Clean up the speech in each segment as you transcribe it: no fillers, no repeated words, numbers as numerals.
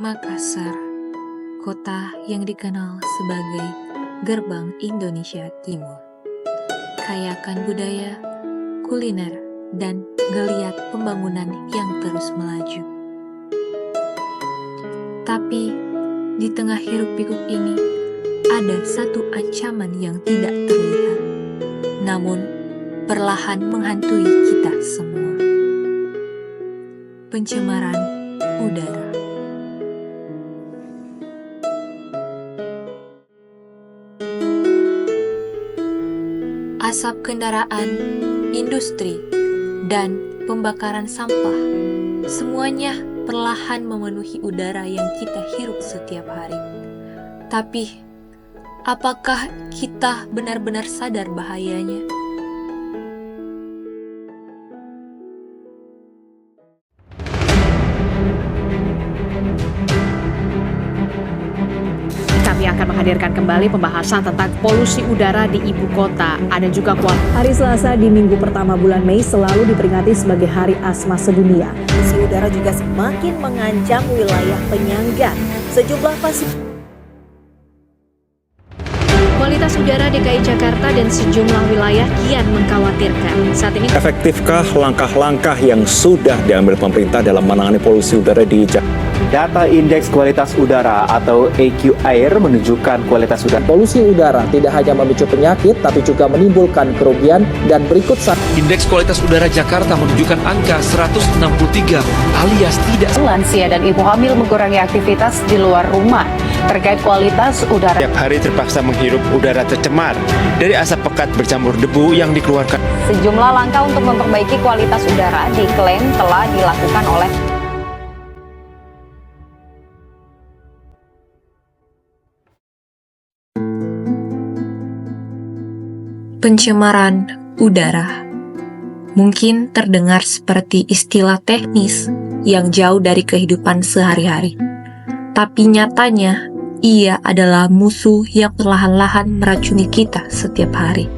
Makassar, kota yang dikenal sebagai Gerbang Indonesia Timur. Kaya akan budaya, kuliner, dan geliat pembangunan yang terus melaju. Tapi, di tengah hiruk-pikuk ini, ada satu ancaman yang tidak terlihat, namun perlahan menghantui kita semua. Pencemaran udara. Asap kendaraan, industri, dan pembakaran sampah, semuanya perlahan memenuhi udara yang kita hirup setiap hari. Tapi, apakah kita benar-benar sadar bahayanya? Kami akan menghadirkan kembali pembahasan tentang polusi udara di ibu kota. Ada juga Hari Selasa di minggu pertama bulan Mei selalu diperingati sebagai Hari Asma Sedunia. Polusi udara juga semakin mengancam wilayah penyangga. Sejumlah kualitas udara DKI Jakarta dan sejumlah wilayah kian mengkhawatirkan. Saat ini, efektifkah langkah-langkah yang sudah diambil pemerintah dalam menangani polusi udara di Jakarta? Data Indeks Kualitas Udara atau AQAir menunjukkan kualitas udara. Polusi udara tidak hanya memicu penyakit, tapi juga menimbulkan kerugian. Dan berikut Indeks Kualitas Udara Jakarta menunjukkan angka 163 alias tidak. Lansia dan ibu hamil mengurangi aktivitas di luar rumah terkait kualitas udara. Setiap hari terpaksa menghirup udara tercemar dari asap pekat bercampur debu yang dikeluarkan. Sejumlah langkah untuk memperbaiki kualitas udara diklaim telah dilakukan oleh Pencemaran udara mungkin terdengar seperti istilah teknis yang jauh dari kehidupan sehari-hari. Tapi nyatanya, ia adalah musuh yang perlahan-lahan meracuni kita setiap hari.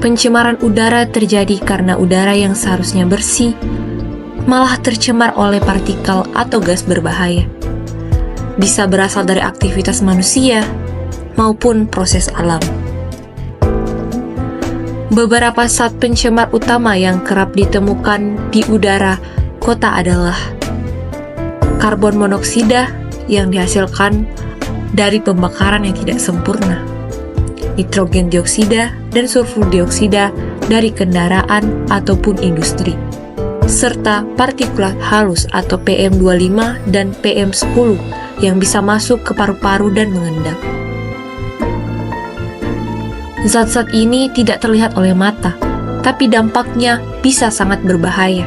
Pencemaran udara terjadi karena udara yang seharusnya bersih malah tercemar oleh partikel atau gas berbahaya. Bisa berasal dari aktivitas manusia maupun proses alam. Beberapa zat pencemar utama yang kerap ditemukan di udara kota adalah karbon monoksida yang dihasilkan dari pembakaran yang tidak sempurna, nitrogen dioksida dan sulfur dioksida dari kendaraan ataupun industri, serta partikulat halus atau PM25 dan PM10 yang bisa masuk ke paru-paru dan mengendap. Zat-zat ini tidak terlihat oleh mata, tapi dampaknya bisa sangat berbahaya,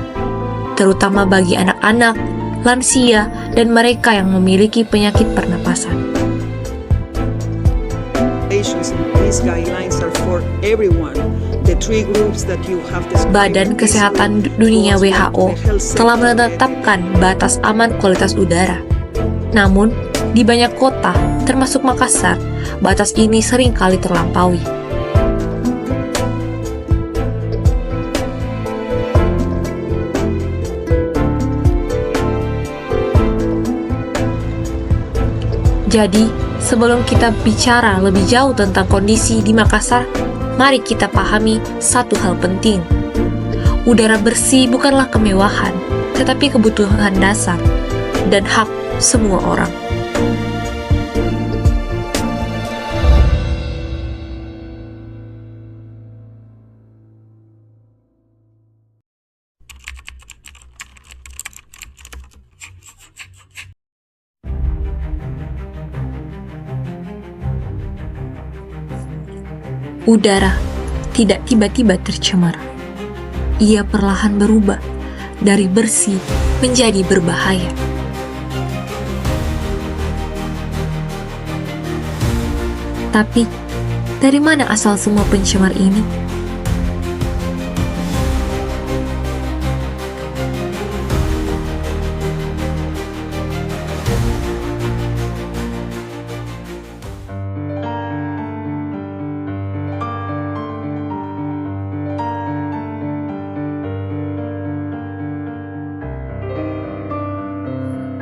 terutama bagi anak-anak, lansia, dan mereka yang memiliki penyakit pernapasan. Badan Kesehatan Dunia WHO telah menetapkan batas aman kualitas udara. Namun, di banyak kota, termasuk Makassar, batas ini sering kali terlampaui. Jadi, sebelum kita bicara lebih jauh tentang kondisi di Makassar, mari kita pahami satu hal penting. Udara bersih bukanlah kemewahan, tetapi kebutuhan dasar dan hak semua orang. Udara tidak tiba-tiba tercemar. Ia perlahan berubah dari bersih menjadi berbahaya. Tapi, dari mana asal semua pencemar ini?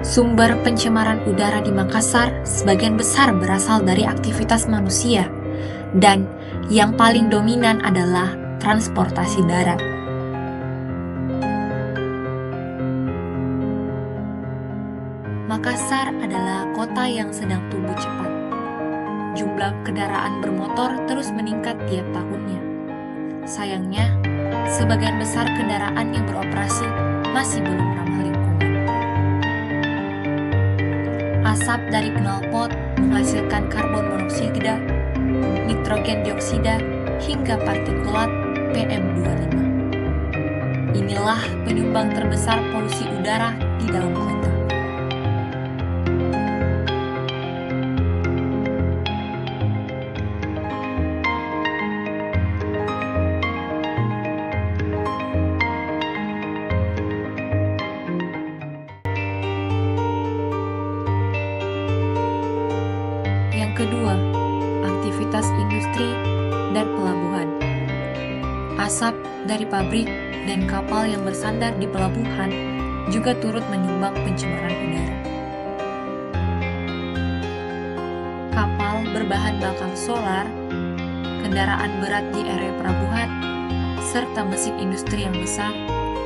Sumber pencemaran udara di Makassar sebagian besar berasal dari aktivitas manusia, dan yang paling dominan adalah transportasi darat. Makassar adalah kota yang sedang tumbuh cepat. Jumlah kendaraan bermotor terus meningkat tiap tahunnya. Sayangnya, sebagian besar kendaraan yang beroperasi masih belum ramah lingkungan. Asap dari knalpot menghasilkan karbon monoksida, nitrogen dioksida, hingga partikulat PM2,5. Inilah penyumbang terbesar polusi udara di dalam kota. Yang kedua, aktivitas industri dan pelabuhan. Asap dari pabrik dan kapal yang bersandar di pelabuhan juga turut menyumbang pencemaran udara. Kapal berbahan bakar solar, kendaraan berat di area pelabuhan, serta mesin industri yang besar,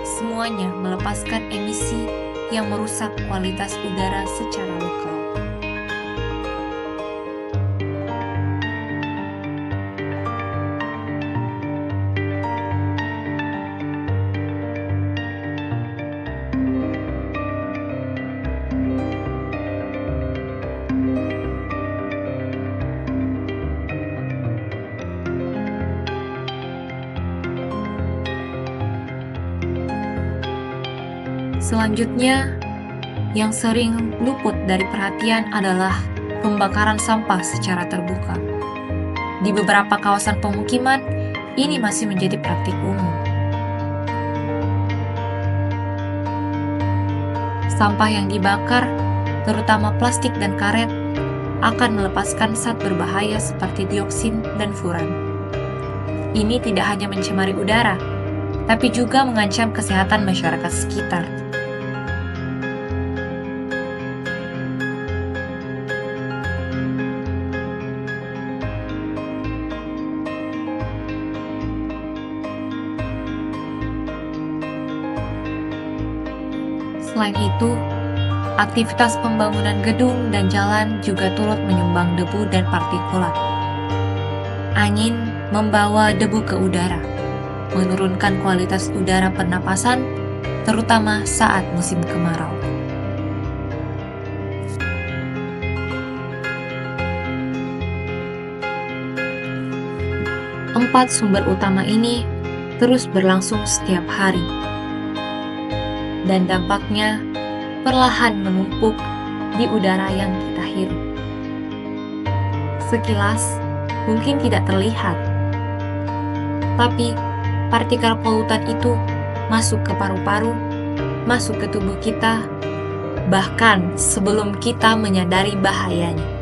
semuanya melepaskan emisi yang merusak kualitas udara secara lokal. Selanjutnya, yang sering luput dari perhatian adalah pembakaran sampah secara terbuka. Di beberapa kawasan pemukiman, ini masih menjadi praktik umum. Sampah yang dibakar, terutama plastik dan karet, akan melepaskan zat berbahaya seperti dioksin dan furan. Ini tidak hanya mencemari udara, tapi juga mengancam kesehatan masyarakat sekitar. Selain itu, aktivitas pembangunan gedung dan jalan juga turut menyumbang debu dan partikulat. Angin membawa debu ke udara, menurunkan kualitas udara pernapasan, terutama saat musim kemarau. Empat sumber utama ini terus berlangsung setiap hari, dan dampaknya perlahan menumpuk di udara yang kita hirup. Sekilas mungkin tidak terlihat, tapi partikel polutan itu masuk ke paru-paru, masuk ke tubuh kita, bahkan sebelum kita menyadari bahayanya.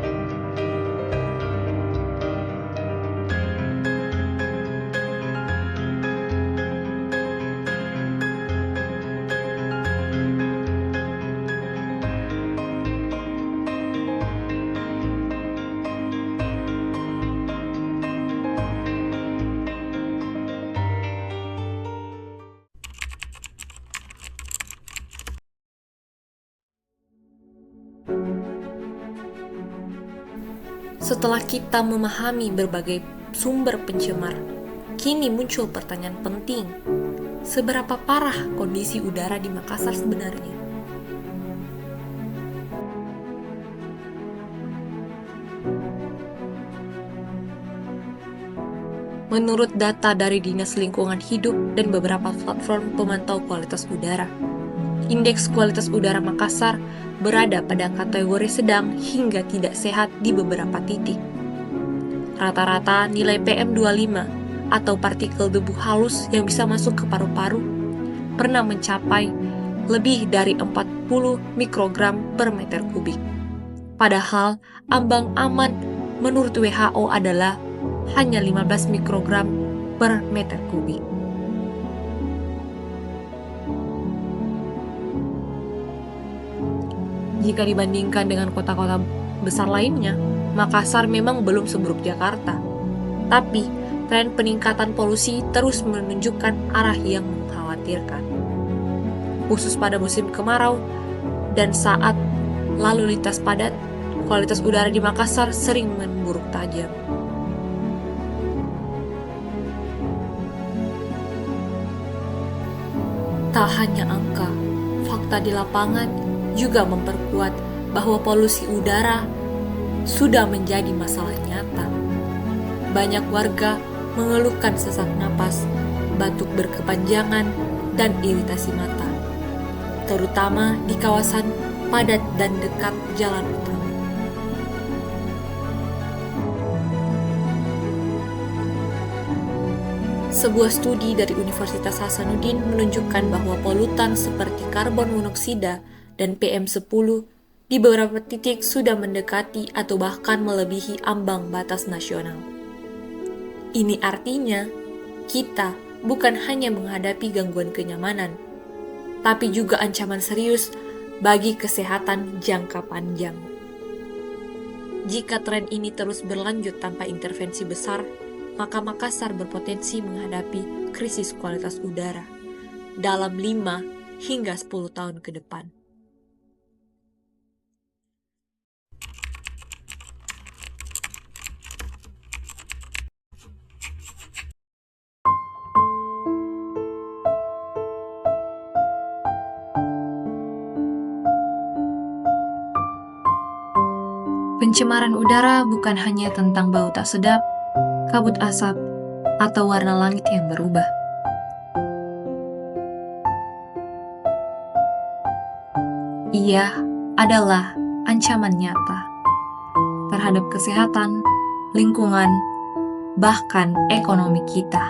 Setelah kita memahami berbagai sumber pencemar, kini muncul pertanyaan penting. Seberapa parah kondisi udara di Makassar sebenarnya? Menurut data dari Dinas Lingkungan Hidup dan beberapa platform pemantau kualitas udara, indeks kualitas udara Makassar berada pada kategori sedang hingga tidak sehat di beberapa titik. Rata-rata nilai PM2,5 atau partikel debu halus yang bisa masuk ke paru-paru pernah mencapai lebih dari 40 mikrogram per meter kubik. Padahal ambang aman menurut WHO adalah hanya 15 mikrogram per meter kubik. Jika dibandingkan dengan kota-kota besar lainnya, Makassar memang belum seburuk Jakarta. Tapi, tren peningkatan polusi terus menunjukkan arah yang mengkhawatirkan. Khusus pada musim kemarau dan saat lalu lintas padat, kualitas udara di Makassar sering memburuk tajam. Tak hanya angka, fakta di lapangan juga memperkuat bahwa polusi udara sudah menjadi masalah nyata. Banyak warga mengeluhkan sesak napas, batuk berkepanjangan, dan iritasi mata, terutama di kawasan padat dan dekat jalan utama. Sebuah studi dari Universitas Hasanuddin menunjukkan bahwa polutan seperti karbon monoksida dan PM10 di beberapa titik sudah mendekati atau bahkan melebihi ambang batas nasional. Ini artinya, kita bukan hanya menghadapi gangguan kenyamanan, tapi juga ancaman serius bagi kesehatan jangka panjang. Jika tren ini terus berlanjut tanpa intervensi besar, maka Makassar berpotensi menghadapi krisis kualitas udara dalam 5 hingga 10 tahun ke depan. Pencemaran udara bukan hanya tentang bau tak sedap, kabut asap, atau warna langit yang berubah. Ia adalah ancaman nyata terhadap kesehatan, lingkungan, bahkan ekonomi kita.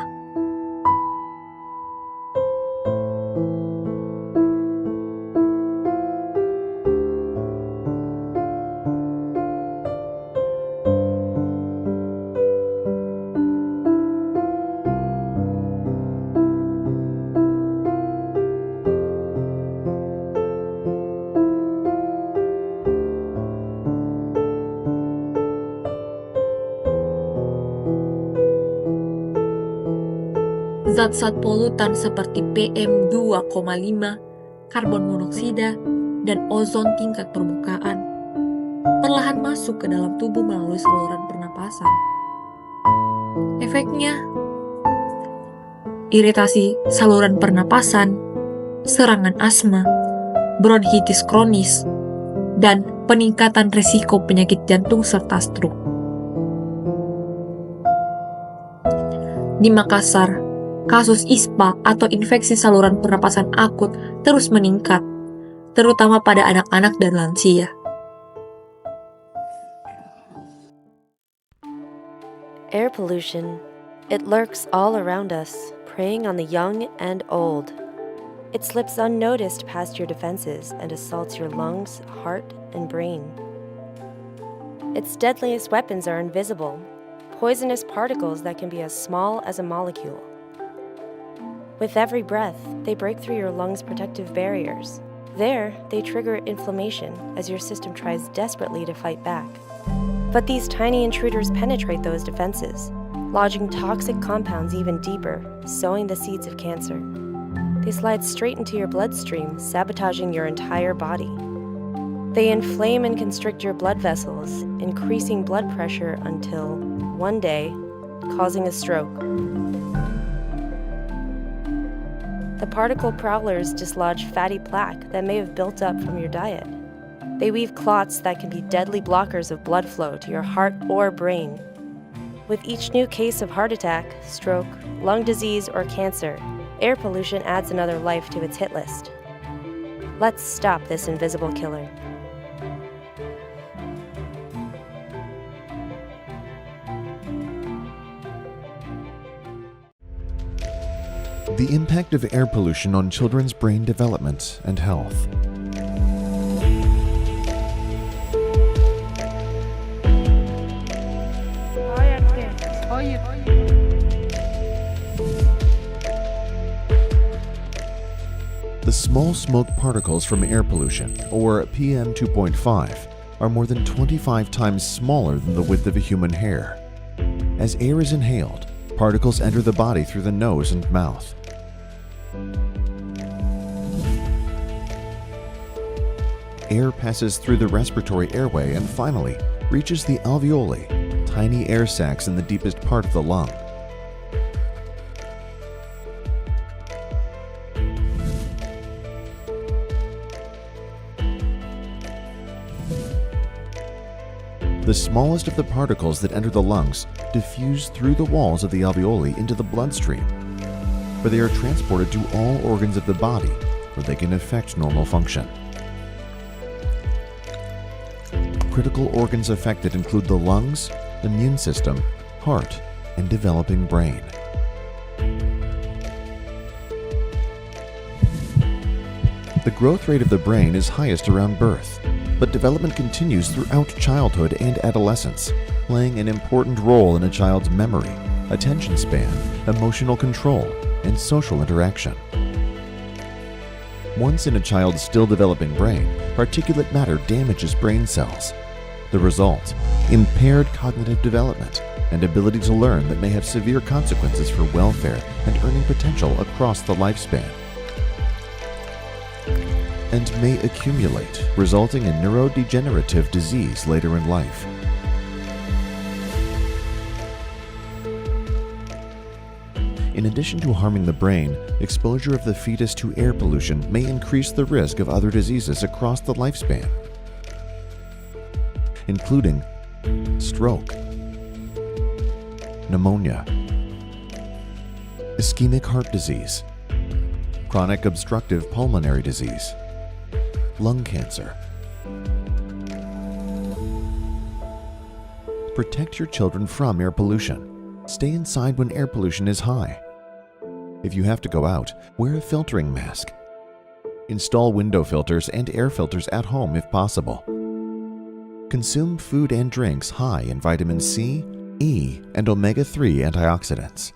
Zat-zat polutan seperti PM2,5, karbon monoksida, dan ozon tingkat permukaan perlahan masuk ke dalam tubuh melalui saluran pernapasan. Efeknya, iritasi saluran pernapasan, serangan asma, bronkitis kronis, dan peningkatan risiko penyakit jantung serta stroke. Di Makassar, kasus ISPA atau infeksi saluran pernapasan akut terus meningkat, terutama pada anak-anak dan lansia. Air pollution, it lurks all around us, preying on the young and old. It slips unnoticed past your defenses and assaults your lungs, heart, and brain. Its deadliest weapons are invisible, poisonous particles that can be as small as a molecule. With every breath, they break through your lungs' protective barriers. There, they trigger inflammation as your system tries desperately to fight back. But these tiny intruders penetrate those defenses, lodging toxic compounds even deeper, sowing the seeds of cancer. They slide straight into your bloodstream, sabotaging your entire body. They inflame and constrict your blood vessels, increasing blood pressure until, one day, causing a stroke. The particle prowlers dislodge fatty plaque that may have built up from your diet. They weave clots that can be deadly blockers of blood flow to your heart or brain. With each new case of heart attack, stroke, lung disease, or cancer, air pollution adds another life to its hit list. Let's stop this invisible killer. The impact of air pollution on children's brain development and health. The Small smoke particles from air pollution, or PM 2.5, are more than 25 times smaller than the width of a human hair. As air is inhaled, particles enter the body through the nose and mouth. Air passes through the respiratory airway and finally reaches the alveoli, tiny air sacs in the deepest part of the lung. The smallest of the particles that enter the lungs diffuse through the walls of the alveoli into the bloodstream, where they are transported to all organs of the body where they can affect normal function. Critical organs affected include the lungs, immune system, heart, and developing brain. The growth rate of the brain is highest around birth, but development continues throughout childhood and adolescence, playing an important role in a child's memory, attention span, emotional control, and social interaction. Once in a child's still developing brain, particulate matter damages brain cells. The result, impaired cognitive development and ability to learn that may have severe consequences for welfare and earning potential across the lifespan, and may accumulate, resulting in neurodegenerative disease later in life. In addition to harming the brain, exposure of the fetus to air pollution may increase the risk of other diseases across the lifespan, including stroke, pneumonia, ischemic heart disease, chronic obstructive pulmonary disease, lung cancer. Protect your children from air pollution. Stay inside when air pollution is high. If you have to go out, wear a filtering mask. Install window filters and air filters at home if possible. Consume food and drinks high in vitamin C, E, and omega-3 antioxidants.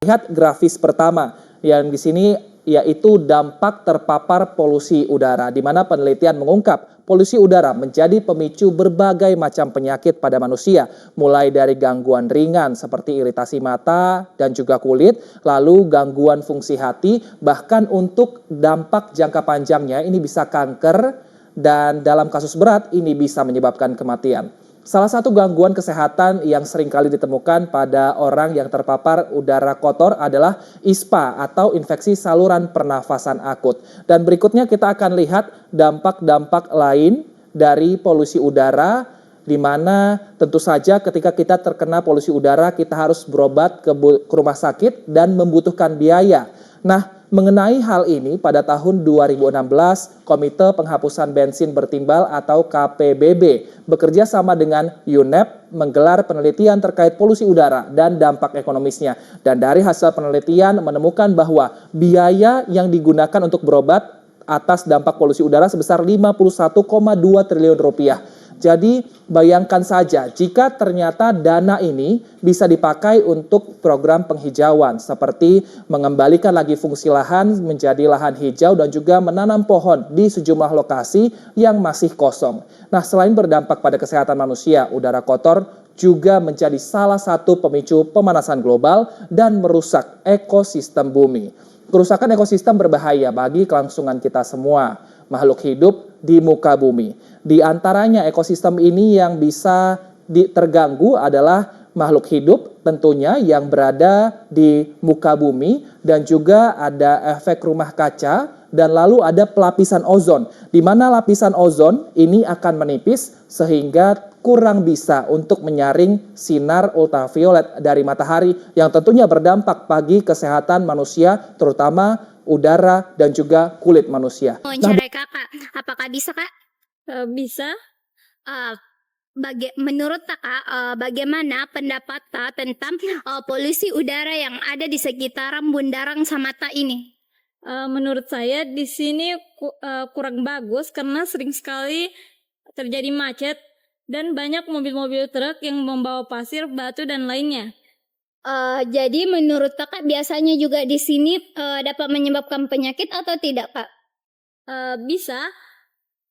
Lihat grafis pertama yang di sini yaitu dampak terpapar polusi udara, di mana penelitian mengungkap polusi udara menjadi pemicu berbagai macam penyakit pada manusia, mulai dari gangguan ringan seperti iritasi mata dan juga kulit, lalu gangguan fungsi hati, bahkan untuk dampak jangka panjangnya ini bisa kanker, dan dalam kasus berat ini bisa menyebabkan kematian. Salah satu gangguan kesehatan yang seringkali ditemukan pada orang yang terpapar udara kotor adalah ISPA atau infeksi saluran pernafasan akut. Dan berikutnya kita akan lihat dampak-dampak lain dari polusi udara, di mana tentu saja ketika kita terkena polusi udara kita harus berobat ke rumah sakit dan membutuhkan biaya. Nah, mengenai hal ini, pada tahun 2016, Komite Penghapusan Bensin Bertimbal atau KPBB bekerja sama dengan UNEP menggelar penelitian terkait polusi udara dan dampak ekonomisnya. Dan dari hasil penelitian menemukan bahwa biaya yang digunakan untuk berobat atas dampak polusi udara sebesar 51,2 triliun rupiah. Jadi bayangkan saja jika ternyata dana ini bisa dipakai untuk program penghijauan seperti mengembalikan lagi fungsi lahan menjadi lahan hijau dan juga menanam pohon di sejumlah lokasi yang masih kosong. Nah, selain berdampak pada kesehatan manusia, udara kotor juga menjadi salah satu pemicu pemanasan global dan merusak ekosistem bumi. Kerusakan ekosistem berbahaya bagi kelangsungan kita semua, makhluk hidup di muka bumi. Di antaranya ekosistem ini yang bisa terganggu adalah makhluk hidup tentunya yang berada di muka bumi, dan juga ada efek rumah kaca, dan lalu ada pelapisan ozon, di mana lapisan ozon ini akan menipis sehingga kurang bisa untuk menyaring sinar ultraviolet dari matahari yang tentunya berdampak bagi kesehatan manusia, terutama udara dan juga kulit manusia. Wawancara kakak, apakah bisa kak? Bisa. Menurut kakak, bagaimana pendapat kak tentang polusi udara yang ada di sekitaran Bundaran Samata ini? Menurut saya di sini kurang bagus karena sering sekali terjadi macet dan banyak mobil-mobil truk yang membawa pasir, batu, dan lainnya. Jadi menurut kakak biasanya juga di sini dapat menyebabkan penyakit atau tidak, Kak? Bisa,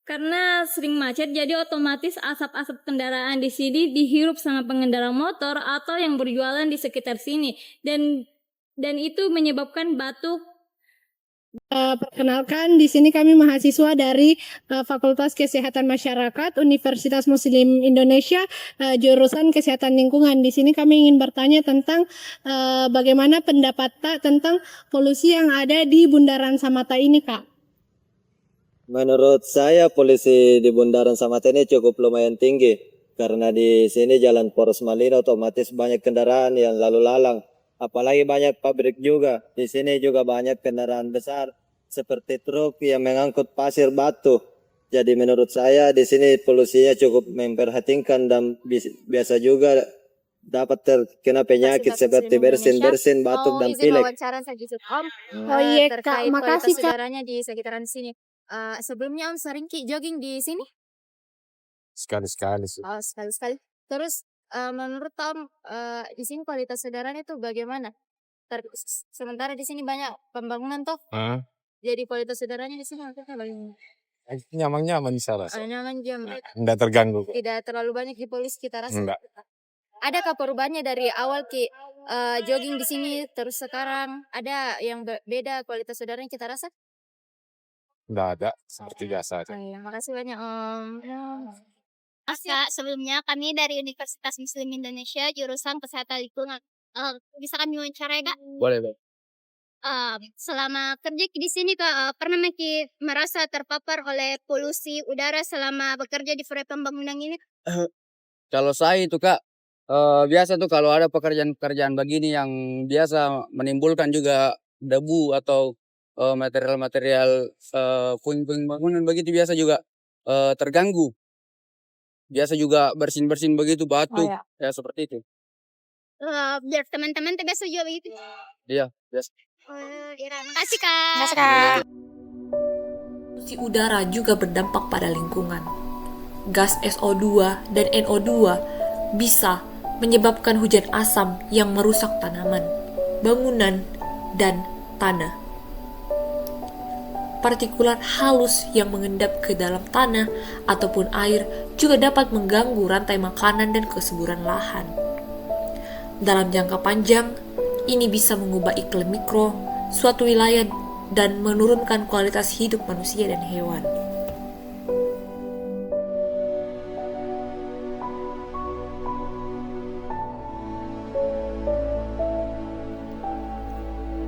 karena sering macet, jadi otomatis asap-asap kendaraan di sini dihirup sama pengendara motor atau yang berjualan di sekitar sini, dan itu menyebabkan batuk. Perkenalkan, di sini kami mahasiswa dari Fakultas Kesehatan Masyarakat Universitas Muslim Indonesia, jurusan Kesehatan Lingkungan. Di sini kami ingin bertanya tentang bagaimana pendapat Kak tentang polusi yang ada di Bundaran Samata ini, Kak. Menurut saya polusi di Bundaran Samata ini cukup lumayan tinggi karena di sini jalan Poros Malina otomatis banyak kendaraan yang lalu lalang. Apalagi banyak pabrik juga. Di sini juga banyak kendaraan besar seperti truk yang mengangkut pasir batu. Jadi menurut saya di sini polusinya cukup memperhatikan dan biasa juga dapat terkena penyakit seperti bersin-bersin, batuk dan pilek. Oh iya, Kak, terkait makasih, kualitas Kak. udaranya di sekitaran sini. Sebelumnya Om sering jogging di sini? Sekali-sekali sih. Oh, sekali-sekali. Terus menurut Om di sini kualitas udaranya itu bagaimana? Sementara di sini banyak pembangunan toh. Jadi kualitas udaranya di sini maksudnya bagaimana? Nyaman-nyaman saya rasa. Nyaman jam. Nggak terganggu. Tidak terlalu banyak di polusi kita rasa. Enggak. Adakah perubahannya dari awal jogging di sini terus sekarang ada yang beda kualitas udaranya kita rasa? Nggak ada, seperti biasa aja. Oh, iya. Makasih banyak Om. Kak, sebelumnya kami dari Universitas Muslim Indonesia jurusan Kesehatan Lingkungan. Bisa kami wawancarai, Kak? Boleh, Bang. Selama kerja di sini, Kak, pernah merasa terpapar oleh polusi udara selama bekerja di proyek pembangunan ini? Kalau saya itu, Kak, biasa tuh kalau ada pekerjaan-pekerjaan begini yang biasa menimbulkan juga debu atau material-material puing-puing bangunan begitu biasa juga terganggu. Biasa juga bersin-bersin begitu, batuk, ya seperti itu. Biar teman-teman biasa juga begitu. Iya, biasa. Makasih, Kak. Polusi udara juga berdampak pada lingkungan. Gas SO2 dan NO2 bisa menyebabkan hujan asam yang merusak tanaman, bangunan, dan tanah. Partikulat halus yang mengendap ke dalam tanah ataupun air juga dapat mengganggu rantai makanan dan kesuburan lahan. Dalam jangka panjang, ini bisa mengubah iklim mikro suatu wilayah dan menurunkan kualitas hidup manusia dan hewan.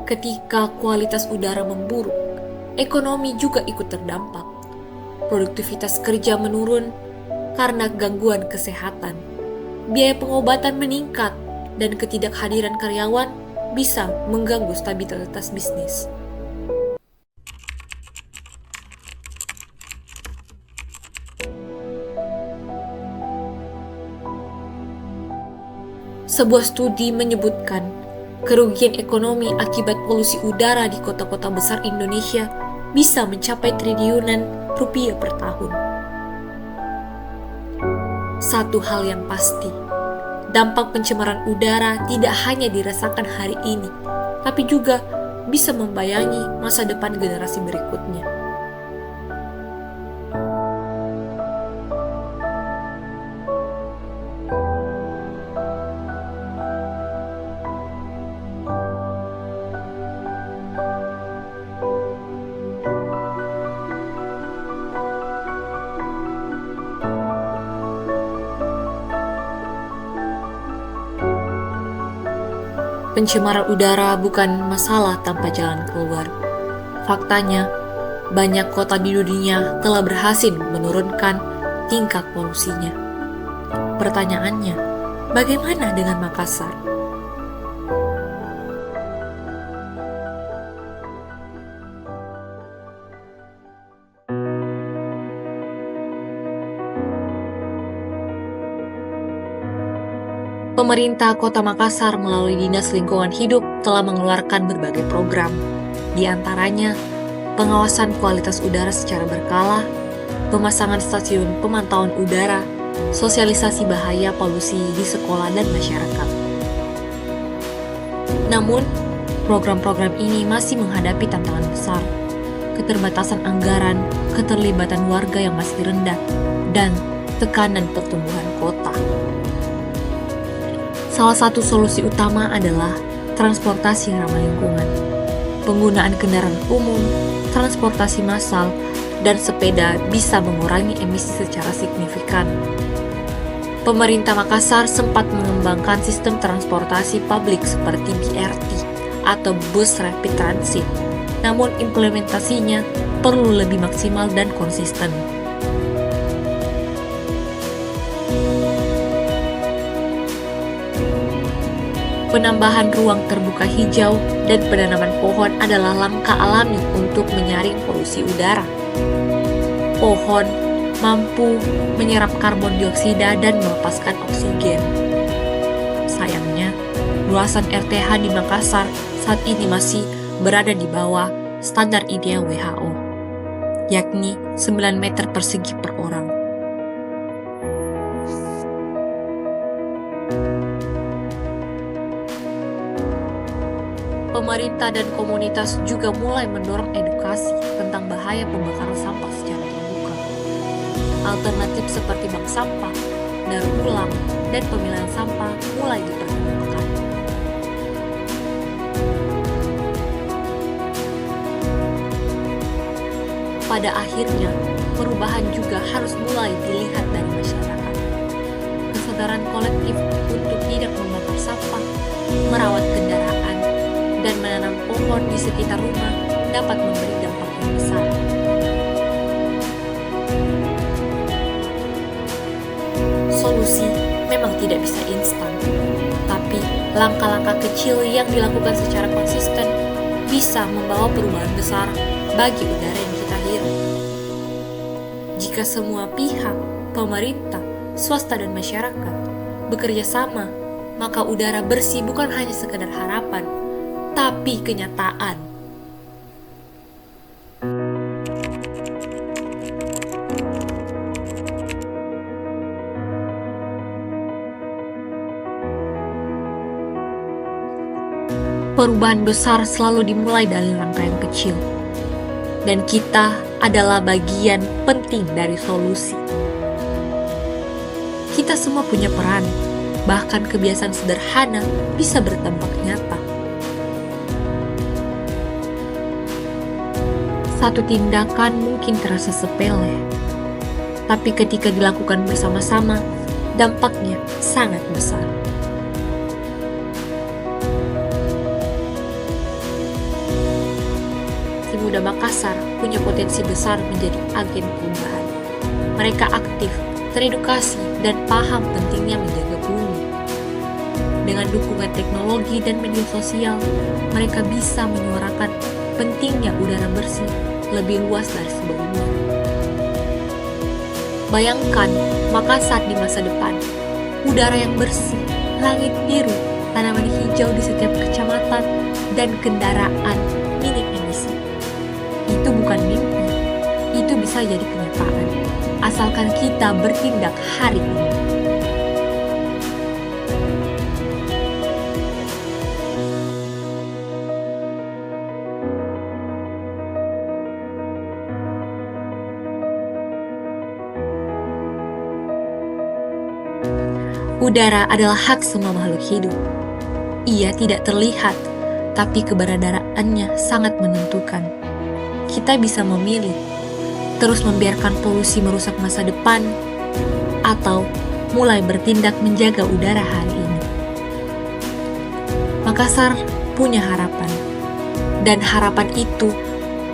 Ketika kualitas udara memburuk, ekonomi juga ikut terdampak. Produktivitas kerja menurun karena gangguan kesehatan. Biaya pengobatan meningkat dan ketidakhadiran karyawan bisa mengganggu stabilitas bisnis. Sebuah studi menyebutkan kerugian ekonomi akibat polusi udara di kota-kota besar Indonesia bisa mencapai triliunan rupiah per tahun. Satu hal yang pasti, dampak pencemaran udara tidak hanya dirasakan hari ini, tapi juga bisa membayangi masa depan generasi berikutnya. Pencemaran udara bukan masalah tanpa jalan keluar. Faktanya, banyak kota di dunia telah berhasil menurunkan tingkat polusinya. Pertanyaannya, bagaimana dengan Makassar? Pemerintah Kota Makassar melalui Dinas Lingkungan Hidup telah mengeluarkan berbagai program, di antaranya pengawasan kualitas udara secara berkala, pemasangan stasiun pemantauan udara, sosialisasi bahaya polusi di sekolah dan masyarakat. Namun, program-program ini masih menghadapi tantangan besar, keterbatasan anggaran, keterlibatan warga yang masih rendah, dan tekanan pertumbuhan kota. Salah satu solusi utama adalah transportasi ramah lingkungan, penggunaan kendaraan umum, transportasi massal, dan sepeda bisa mengurangi emisi secara signifikan. Pemerintah Makassar sempat mengembangkan sistem transportasi publik seperti BRT atau Bus Rapid Transit, namun implementasinya perlu lebih maksimal dan konsisten. Penambahan ruang terbuka hijau dan penanaman pohon adalah langkah alami untuk menyaring polusi udara. Pohon mampu menyerap karbon dioksida dan melepaskan oksigen. Sayangnya, luasan RTH di Makassar saat ini masih berada di bawah standar ideal WHO, yakni 9 meter persegi per orang. Pemerintah dan komunitas juga mulai mendorong edukasi tentang bahaya pembakaran sampah secara terbuka. Alternatif seperti bank sampah, daur ulang, dan pemilahan sampah mulai diperkenalkan. Pada akhirnya, perubahan juga harus mulai dilihat dari masyarakat. Kesadaran kolektif untuk tidak membakar sampah, merawat kendaraan, dan menanam pohon di sekitar rumah dapat memberi dampak yang besar. Solusi memang tidak bisa instan, tapi langkah-langkah kecil yang dilakukan secara konsisten bisa membawa perubahan besar bagi udara yang kita hirup. Jika semua pihak, pemerintah, swasta, dan masyarakat bekerja sama, maka udara bersih bukan hanya sekedar harapan, tapi kenyataan. Perubahan besar selalu dimulai dari langkah yang kecil, dan kita adalah bagian penting dari solusi. Kita semua punya peran, bahkan kebiasaan sederhana bisa berdampak nyata. Satu tindakan mungkin terasa sepele, tapi ketika dilakukan bersama-sama, dampaknya sangat besar. Si muda Makassar punya potensi besar menjadi agen perubahan. Mereka aktif, teredukasi, dan paham pentingnya menjaga bumi. Dengan dukungan teknologi dan media sosial, mereka bisa menyuarakan pentingnya udara bersih lebih luas dari sebelumnya. Bayangkan Makassar di masa depan, udara yang bersih, langit biru, tanaman hijau di setiap kecamatan, dan kendaraan minim emisi. Itu bukan mimpi, itu bisa jadi kenyataan, asalkan kita bertindak hari ini. Udara adalah hak semua makhluk hidup. Ia tidak terlihat, tapi keberadaannya sangat menentukan. Kita bisa memilih, terus membiarkan polusi merusak masa depan, atau mulai bertindak menjaga udara hari ini. Makassar punya harapan, dan harapan itu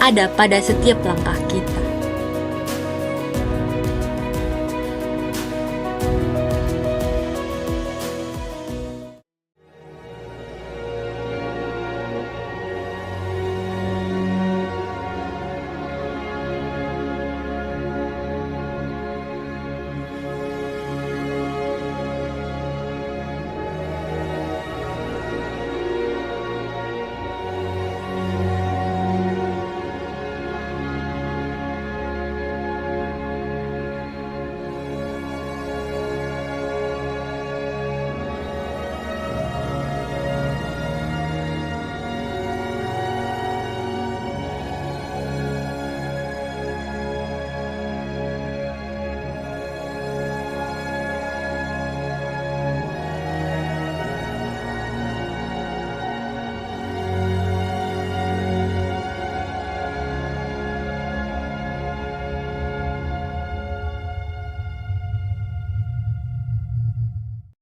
ada pada setiap langkah kita.